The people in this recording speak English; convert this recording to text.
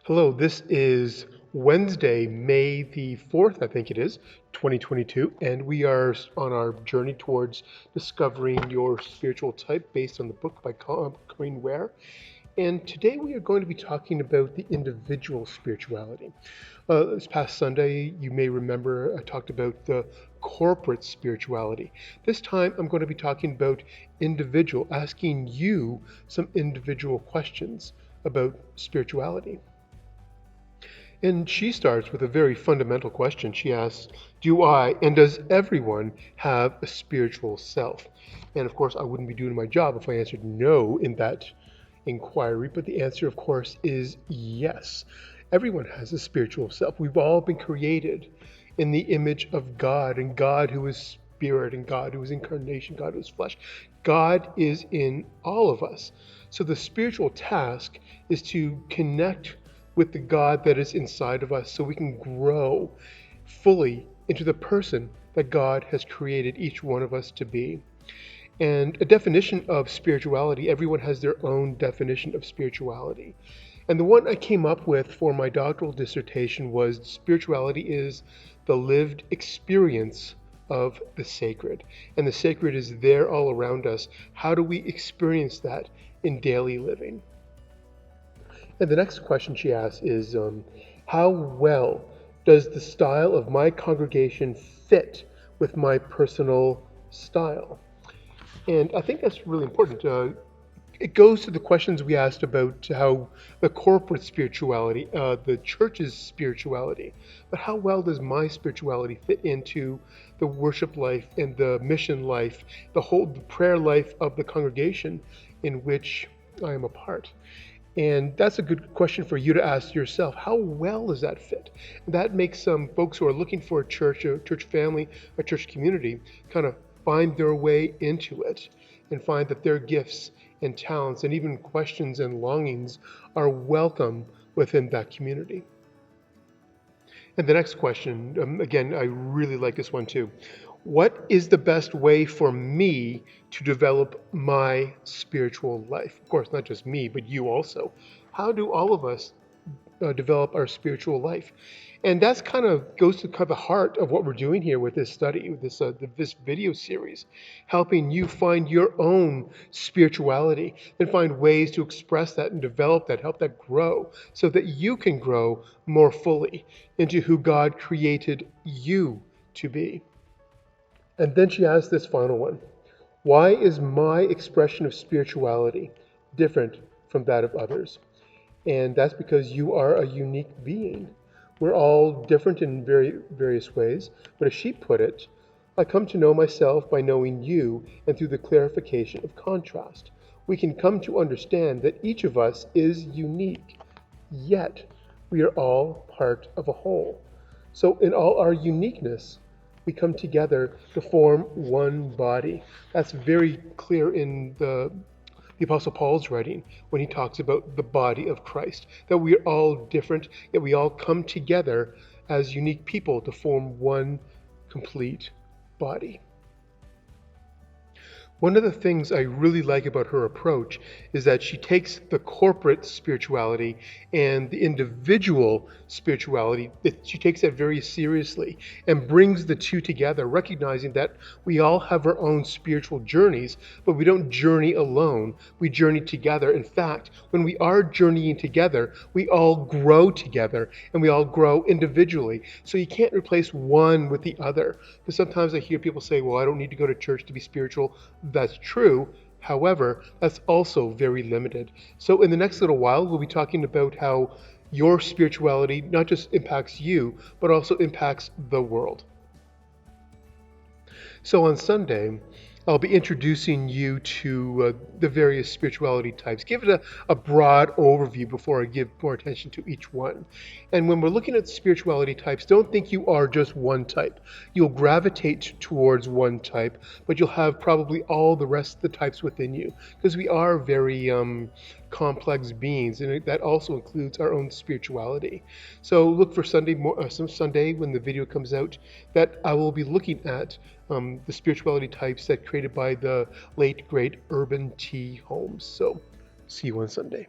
Hello, this is Wednesday, May the 4th, I think it is, 2022, and we are on our journey towards discovering your spiritual type based on the book by Corinne Ware. And today we are going to be talking about the individual spirituality. This past Sunday, you may remember I talked about the corporate spirituality. This time I'm going to be talking about individual, asking you some individual questions about spirituality. And she starts with a very fundamental question. She asks, do I and does everyone have a spiritual self? And of course, I wouldn't be doing my job if I answered no in that inquiry, but the answer, of course, is yes. Everyone has a spiritual self. We've all been created in the image of God, and God who is spirit, and God who is incarnation, God who is flesh. God is in all of us. So the spiritual task is to connect with the God that is inside of us so we can grow fully into the person that God has created each one of us to be. And a definition of spirituality, everyone has their own definition of spirituality. And the one I came up with for my doctoral dissertation was spirituality is the lived experience of the sacred. And the sacred is there all around us. How do we experience that in daily living? And the next question she asks is, how well does the style of my congregation fit with my personal style? And I think that's really important. It goes to the questions we asked about how the corporate spirituality, the church's spirituality, but how well does my spirituality fit into the worship life and the mission life, the prayer life of the congregation in which I am a part? And that's a good question for you to ask yourself. How well does that fit? And that makes some folks who are looking for a church family, a church community, kind of find their way into it and find that their gifts and talents and even questions and longings are welcome within that community. And the next question, again, I really like this one too. What is the best way for me to develop my spiritual life? Of course, not just me, but you also. How do all of us develop our spiritual life? And that's goes to the heart of what we're doing here with this study, this video series, helping you find your own spirituality and find ways to express that and develop that, help that grow so that you can grow more fully into who God created you to be. And then she asks this final one. Why is my expression of spirituality different from that of others? And that's because you are a unique being. We're all different in various ways, but as she put it, I come to know myself by knowing you and through the clarification of contrast. We can come to understand that each of us is unique, yet we are all part of a whole. So in all our uniqueness, we come together to form one body. That's very clear in the Apostle Paul's writing when he talks about the body of Christ, that we are all different, yet we all come together as unique people to form one complete body. One of the things I really like about her approach is that she takes the corporate spirituality and the individual spirituality, she takes that very seriously and brings the two together, recognizing that we all have our own spiritual journeys, but we don't journey alone, we journey together. In fact, when we are journeying together, we all grow together and we all grow individually. So you can't replace one with the other. Because sometimes I hear people say, well, I don't need to go to church to be spiritual. That's true. However, that's also very limited. So in the next little while, we'll be talking about how your spirituality not just impacts you, but also impacts the world. So on Sunday, I'll be introducing you to the various spirituality types. Give it a broad overview before I give more attention to each one. And when we're looking at spirituality types, don't think you are just one type. You'll gravitate towards one type, but you'll have probably all the rest of the types within you, because we are very complex beings, and that also includes our own spirituality. So look for Sunday when the video comes out, that I will be looking at the spirituality types that created by the late great Urban T. Holmes. So see you on Sunday.